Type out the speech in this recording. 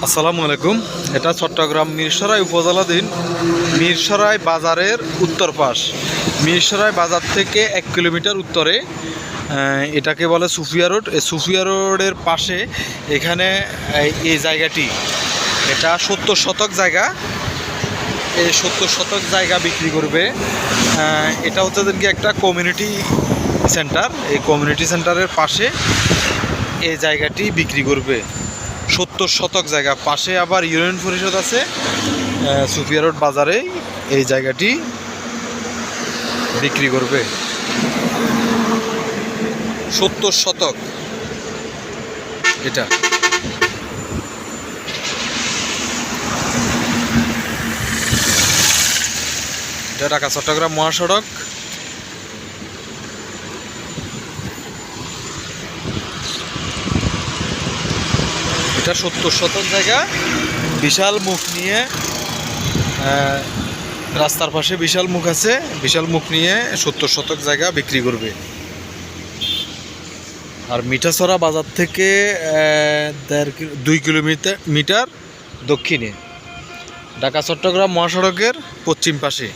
আসসালামু আলাইকুম। এটা চট্টগ্রাম মিরসরাই উপজেলাধীন মিরসরাই বাজারের উত্তর পাশ। মিরসরাই বাজার থেকে 1 কিলোমিটার উত্তরে এটাকে বলে সুফিয়া রোড। এই সুফিয়া রোডের পাশে এখানে এই জায়গাটি, এটা 70 শতক জায়গা। এই 70 শতক জায়গা বিক্রি করবে। এটা হচ্ছে কি একটা কমিউনিটি সেন্টার। এই কমিউনিটি সেন্টারের পাশে এই জায়গাটি বিক্রি করবে। 70 শতক জায়গা, পাশে আবার ইউনিয়ন পরিষদ আছে। সুফিয়া রোড বাজারে এই জায়গাটি বিক্রি করবে। 70 শতক এটা। এটা ঢাকা চট্টগ্রাম মহাসড়ক। এটা 70 শতক জায়গা, বিশাল মুখ নিয়ে। রাস্তার পাশে বিশাল মুখ আছে, বিশাল মুখ নিয়ে 70 শতক জায়গা বিক্রি করবে। আর মিঠাছড়া বাজার থেকে 2 কিলোমিটার দক্ষিণে, ঢাকা চট্টগ্রাম মহাসড়কের পশ্চিম পাশে।